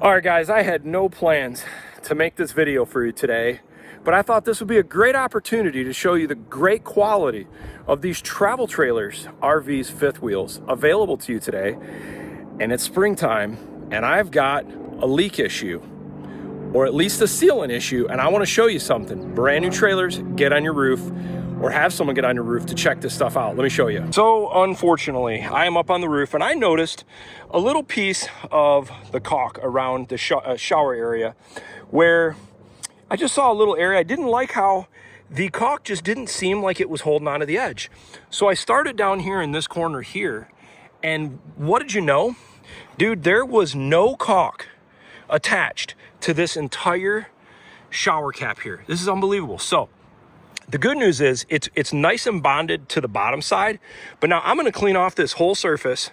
All right, guys, I had no plans to make this video for you today, but I thought this would be a great opportunity to show you the great quality of these travel trailers, RVs, fifth wheels available to you today. And it's springtime, and I've got a leak issue, or at least a sealant issue, and I want to show you something. Brand new trailers, get on your roof, or have someone get on your roof to check this stuff out. Let me show you. So unfortunately, I am up on the roof and I noticed a little piece of the caulk around the shower area where I just saw a little area. I didn't like how the caulk just didn't seem like it was holding onto the edge. So I started down here in this corner here, and what did you know? Dude, there was no caulk attached to this entire shower cap here. This is unbelievable. So the good news is it's nice and bonded to the bottom side, but now I'm gonna clean off this whole surface.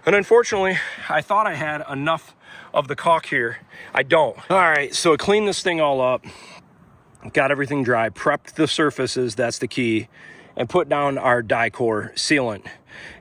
And unfortunately, I thought I had enough of the caulk here. I don't. All right, so I cleaned this thing all up, got everything dry, prepped the surfaces, that's the key, and put down our Dicor sealant.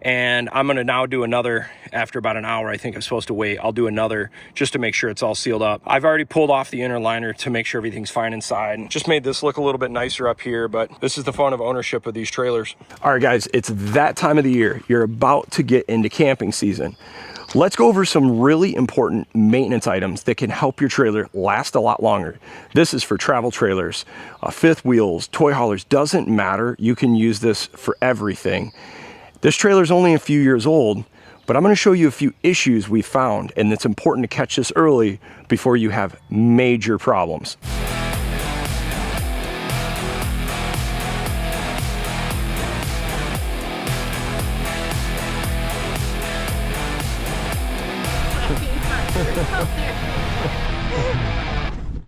And I'm gonna now do another, after about an hour, I think I'm supposed to wait, I'll do another just to make sure it's all sealed up. I've already pulled off the inner liner to make sure everything's fine inside. Just made this look a little bit nicer up here, but this is the fun of ownership of these trailers. All right, guys, it's that time of the year. You're about to get into camping season. Let's go over some really important maintenance items that can help your trailer last a lot longer. This is for travel trailers, fifth wheels, toy haulers, doesn't matter. You can use this for everything. This trailer is only a few years old, but I'm going to show you a few issues we found, and it's important to catch this early before you have major problems.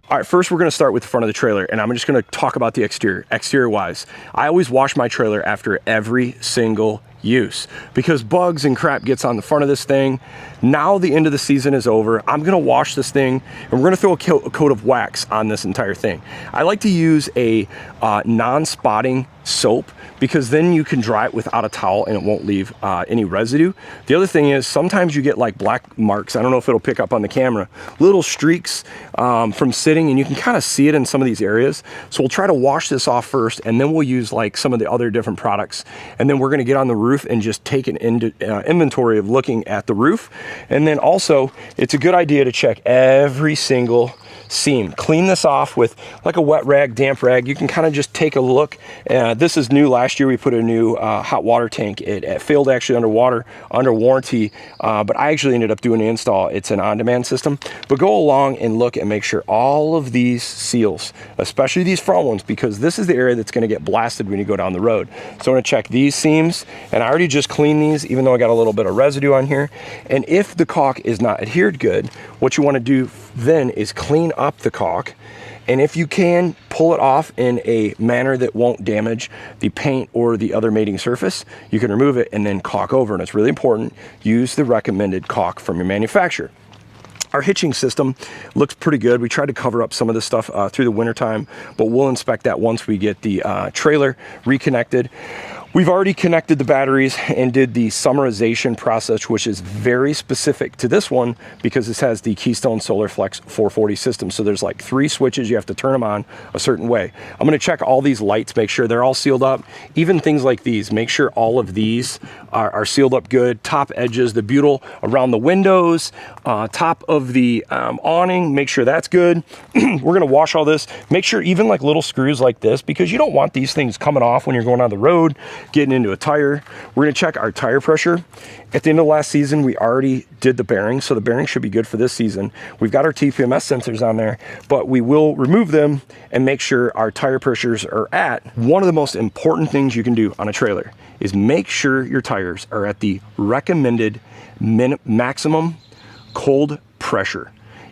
All right, first we're gonna start with the front of the trailer, and I'm just gonna talk about the exterior. Exterior wise, I always wash my trailer after every single use because bugs and crap gets on the front of this thing. Now the end of the season is over. I'm gonna wash this thing, and we're gonna throw a coat of wax on this entire thing. I like to use a non-spotting soap because then you can dry it without a towel and it won't leave any residue. The other thing is sometimes you get like black marks. I don't know if it'll pick up on the camera, little streaks from sitting, and you can kind of see it in some of these areas. So we'll try to wash this off first, and then we'll use like some of the other different products, and then we're gonna get on the roof and just take an inventory of looking at the roof. And then also it's a good idea to check every single seam. Clean this off with like a wet rag, damp rag. You can kind of just take a look. This is new. Last year we put a new hot water tank. It failed actually under warranty, but I actually ended up doing the install. It's an on-demand system. But go along and look and make sure all of these seals, especially these front ones, because this is the area that's going to get blasted when you go down the road. So I'm going to check these seams, and I already just cleaned these, even though I got a little bit of residue on here. And if the caulk is not adhered good, what you want to do then is clean up the caulk, and if you can, pull it off in a manner that won't damage the paint or the other mating surface. You can remove it and then caulk over, and it's really important, use the recommended caulk from your manufacturer. Our hitching system looks pretty good. We tried to cover up some of this stuff through the winter time, but we'll inspect that once we get the trailer reconnected. We've already connected the batteries and did the summerization process, which is very specific to this one because this has the Keystone Solar Flex 440 system. So there's like 3 switches. You have to turn them on a certain way. I'm going to check all these lights, make sure they're all sealed up. Even things like these, make sure all of these are sealed up good. Top edges, the butyl around the windows, top of the awning, make sure that's good. We're going to wash all this. Make sure even like little screws like this, because you don't want these things coming off when you're going on the road, getting into a tire. We're going to check our tire pressure. At the end of last season, we already did the bearings, so the bearings should be good for this season. We've got our TPMS sensors on there, but we will remove them and make sure our tire pressures are at. One of the most important things you can do on a trailer is make sure your tires are at the recommended maximum cold pressure.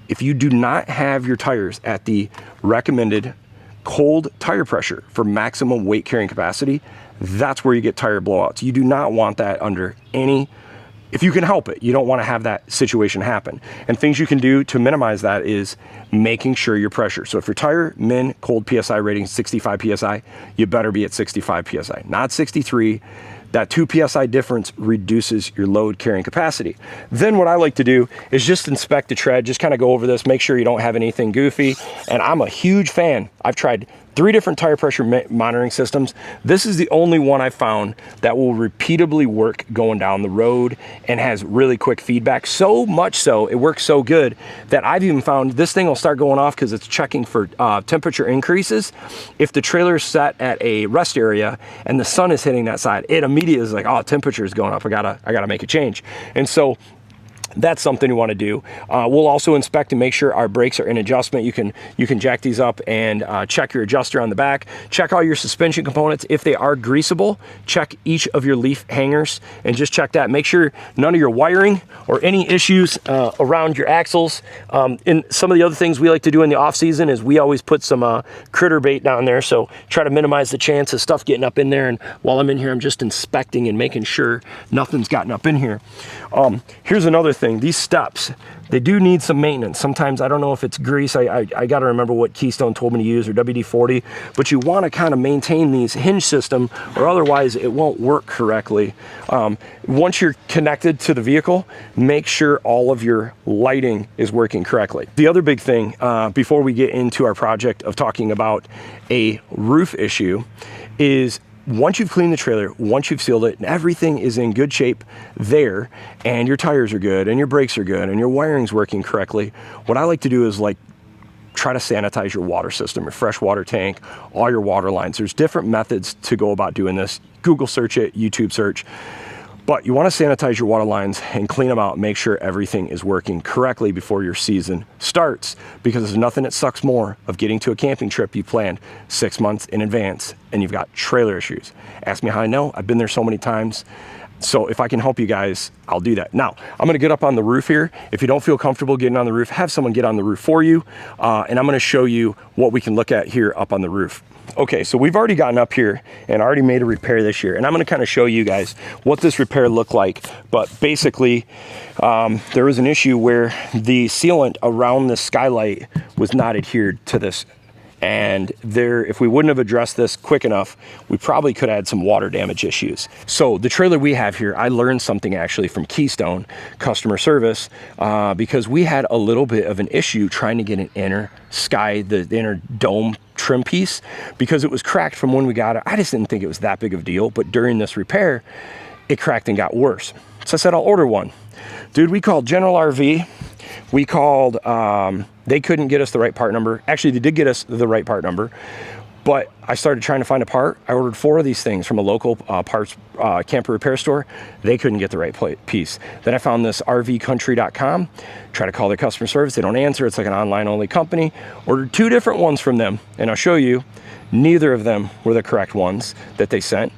If you do not have your tires at the recommended cold tire pressure for maximum weight carrying capacity, that's where you get tire blowouts. You do not want that under any if you can help it, you don't want to have that situation happen. And things you can do to minimize that is making sure your pressure. So if your tire min cold PSI rating is 65 PSI, you better be at 65 PSI, not 63. That 2 PSI difference reduces your load carrying capacity. Then what I like to do is just inspect the tread, just kind of go over this, make sure you don't have anything goofy. And I'm a huge fan. I've tried 3 different tire pressure monitoring systems. This is the only one I found that will repeatably work going down the road and has really quick feedback. So much so, it works so good that I've even found this thing will start going off because it's checking for temperature increases. If the trailer is set at a rest area and the sun is hitting that side, it immediately is like, oh, temperature is going up. I gotta make a change. And so that's something you want to do. We'll also inspect and make sure our brakes are in adjustment. You can jack these up and check your adjuster on the back. Check all your suspension components. If they are greasable, check each of your leaf hangers and just check that. Make sure none of your wiring or any issues around your axles. And some of the other things we like to do in the off season is we always put some critter bait down there. So try to minimize the chance of stuff getting up in there. And while I'm in here, I'm just inspecting and making sure nothing's gotten up in here. Here's another thing. These steps, they do need some maintenance. Sometimes I don't know if it's grease. I got to remember what Keystone told me to use, or WD-40, but you want to kind of maintain these hinge system or otherwise it won't work correctly. Once you're connected to the vehicle, make sure all of your lighting is working correctly. The other big thing before we get into our project of talking about a roof issue is once you've cleaned the trailer, once you've sealed it, and everything is in good shape there, and your tires are good, and your brakes are good, and your wiring's working correctly, what I like to do is like try to sanitize your water system, your fresh water tank, all your water lines. There's different methods to go about doing this. Google search it, YouTube search. But you want to sanitize your water lines and clean them out, make sure everything is working correctly before your season starts, because there's nothing that sucks more of getting to a camping trip you planned 6 months in advance and you've got trailer issues. Ask me how I know. I've been there so many times. So if I can help you guys, I'll do that. Now, I'm gonna get up on the roof here. If you don't feel comfortable getting on the roof, have someone get on the roof for you. And I'm gonna show you what we can look at here up on the roof. Okay, so we've already gotten up here and already made a repair this year. And I'm gonna kind of show you guys what this repair looked like. But basically, there was an issue where the sealant around the skylight was not adhered to this. And if we wouldn't have addressed this quick enough, we probably could have had some water damage issues. So the trailer we have here, I learned something actually from Keystone customer service because we had a little bit of an issue trying to get an inner the inner dome trim piece because it was cracked from when we got it. I just didn't think it was that big of a deal, but during this repair, it cracked and got worse. So I said, I'll order one. Dude, we called General RV. We called, they couldn't get us the right part number. Actually, they did get us the right part number, but I started trying to find a part. I ordered 4 of these things from a local parts camper repair store. They couldn't get the right piece. Then I found this rvcountry.com, try to call their customer service. They don't answer. It's like an online only company. Ordered 2 different ones from them, and I'll show you, neither of them were the correct ones that they sent.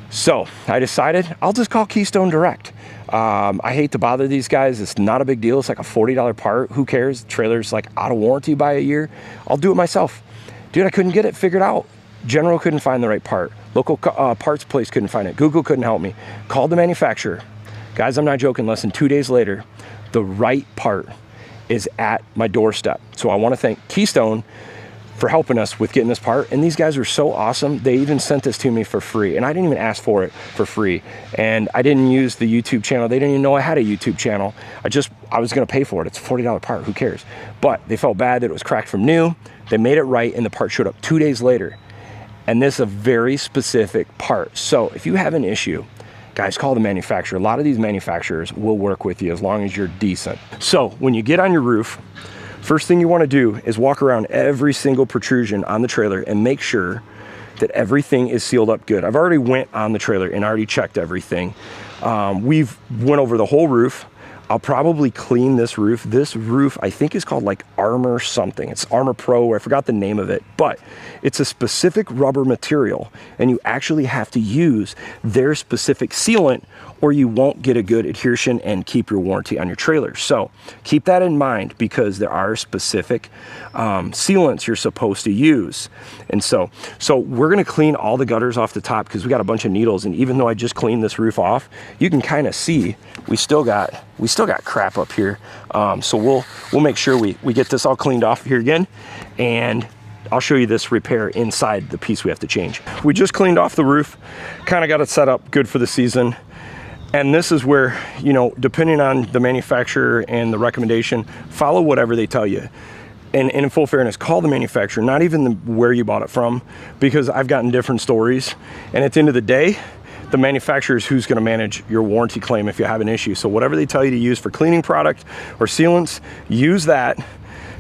So I decided I'll just call Keystone direct. I hate to bother these guys. It's not a big deal. It's like a $40 part. Who cares? The trailer's like out of warranty by a year. I'll do it myself. Dude, I couldn't get it figured out. General couldn't find the right part. Local parts place couldn't find it. Google couldn't help me. Called the manufacturer. Guys, I'm not joking. Less than 2 days later, the right part is at my doorstep. So I want to thank Keystone for helping us with getting this part. And these guys are so awesome. They even sent this to me for free. And I didn't even ask for it for free. And I didn't use the YouTube channel. They didn't even know I had a YouTube channel. I was gonna pay for it. It's a $40 part, who cares? But they felt bad that it was cracked from new. They made it right and the part showed up 2 days later. And this is a very specific part. So if you have an issue, guys, call the manufacturer. A lot of these manufacturers will work with you as long as you're decent. So when you get on your roof, first thing you want to do is walk around every single protrusion on the trailer and make sure that everything is sealed up good. I've already went on the trailer and already checked everything. We've went over the whole roof. I'll probably clean this roof. This roof, I think, is called like Armor something. It's Armor Pro, or I forgot the name of it, but it's a specific rubber material, and you actually have to use their specific sealant or you won't get a good adhesion and keep your warranty on your trailer. So keep that in mind, because there are specific sealants you're supposed to use. And so we're gonna clean all the gutters off the top, because we got a bunch of needles, and even though I just cleaned this roof off, you can kind of see we still got crap up here. So we'll make sure we get this all cleaned off here again, and I'll show you this repair inside the piece we have to change. We just cleaned off the roof, kind of got it set up good for the season. And this is where, you know, depending on the manufacturer and the recommendation, follow whatever they tell you. And in full fairness, call the manufacturer, not even where you bought it from, because I've gotten different stories. And at the end of the day, the manufacturer is who's gonna manage your warranty claim if you have an issue. So whatever they tell you to use for cleaning product or sealants, use that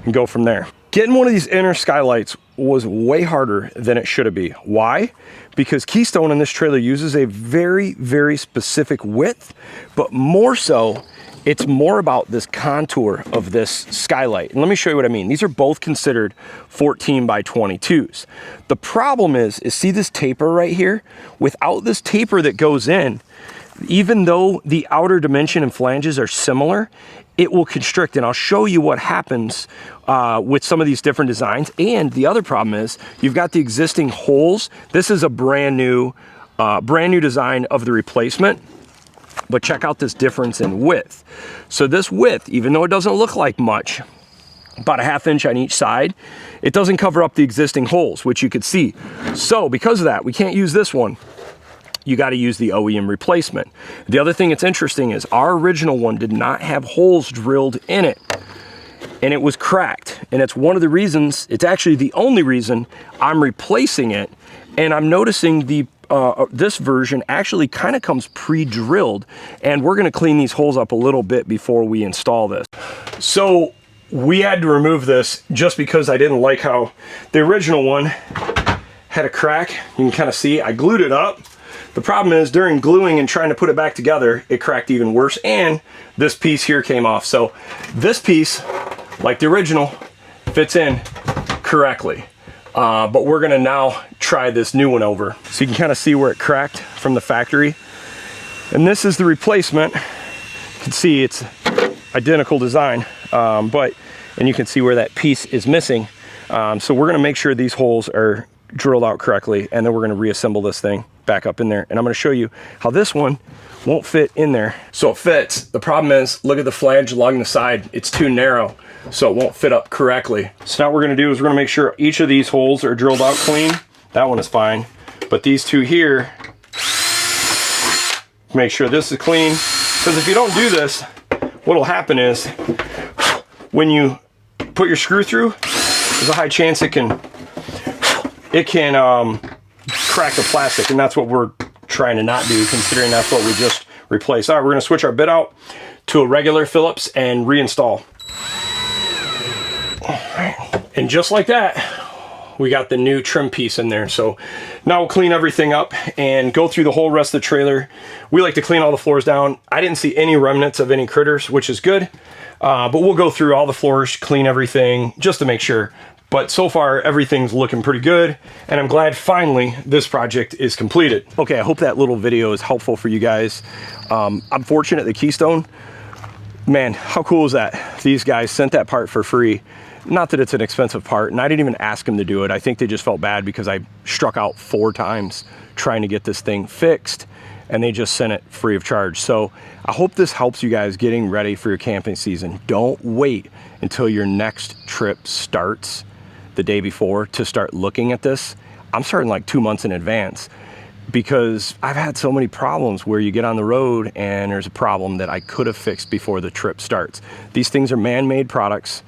and go from there. Getting one of these inner skylights was way harder than it should be. Why? Because Keystone in this trailer uses a very, very specific width, but more so, it's more about this contour of this skylight. And let me show you what I mean. These are both considered 14 by 22s. The problem is see this taper right here? Without this taper that goes in, even though the outer dimension and flanges are similar, it will constrict, and I'll show you what happens with some of these different designs. And the other problem is you've got the existing holes. This is a brand new design of the replacement, but check out this difference in width. So this width, even though it doesn't look like much, about a 1/2 inch on each side, it doesn't cover up the existing holes, which you could see. So because of that, we can't use this one. You got to use the OEM replacement. The other thing that's interesting is our original one did not have holes drilled in it, and it was cracked. And it's one of the reasons, it's actually the only reason I'm replacing it. And I'm noticing this version actually kind of comes pre-drilled, and we're going to clean these holes up a little bit before we install this. So we had to remove this just because I didn't like how the original one had a crack. You can kind of see I glued it up. The problem is during gluing and trying to put it back together, it cracked even worse, and this piece here came off. So this piece, like the original, fits in correctly. But we're gonna now try this new one over. So you can kind of see where it cracked from the factory. And this is the replacement. You can see it's identical design, and you can see where that piece is missing. So we're gonna make sure these holes are drilled out correctly, and then we're gonna reassemble this thing back up in there. And I'm gonna show you how this one won't fit in there. So it fits. The problem is, look at the flange along the side. It's too narrow, so it won't fit up correctly. So now what we're gonna do is we're gonna make sure each of these holes are drilled out clean. That one is fine, but these two here, make sure this is clean. Because if you don't do this, what'll happen is when you put your screw through, there's a high chance it can crack the plastic, and that's what we're trying to not do, considering that's what we just replaced. All right, we're gonna switch our bit out to a regular Phillips and reinstall. All right, and just like that, we got the new trim piece in there. So now we'll clean everything up and go through the whole rest of the trailer. We like to clean all the floors down. I didn't see any remnants of any critters, which is good, but we'll go through all the floors, clean everything just to make sure. But so far, everything's looking pretty good, and I'm glad finally this project is completed. Okay, I hope that little video is helpful for you guys. I'm fortunate that Keystone, man, how cool is that? These guys sent that part for free. Not that it's an expensive part, and I didn't even ask them to do it. I think they just felt bad because I struck out 4 times trying to get this thing fixed, and they just sent it free of charge. So I hope this helps you guys getting ready for your camping season. Don't wait until your next trip starts the day before to start looking at this. I'm starting like 2 months in advance, because I've had so many problems where you get on the road and there's a problem that I could have fixed before the trip starts. These things are man-made products.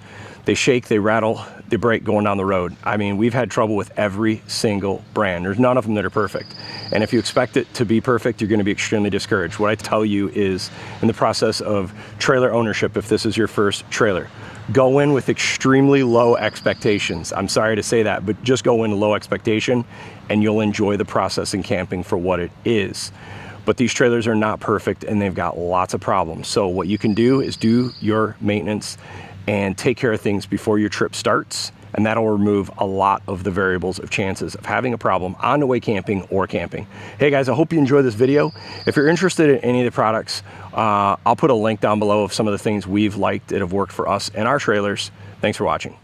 They shake, they rattle, they break going down the road. I mean, we've had trouble with every single brand. There's none of them that are perfect. And if you expect it to be perfect, you're gonna be extremely discouraged. What I tell you is, in the process of trailer ownership, if this is your first trailer, go in with extremely low expectations. I'm sorry to say that, but just go in low expectation and you'll enjoy the process in camping for what it is. but these trailers are not perfect and they've got lots of problems. So what you can do is do your maintenance and take care of things before your trip starts, and that'll remove a lot of the variables of chances of having a problem on the way camping or camping. Hey guys, I hope you enjoy this video. If you're interested in any of the products, I'll put a link down below of some of the things we've liked that have worked for us and our trailers. Thanks for watching.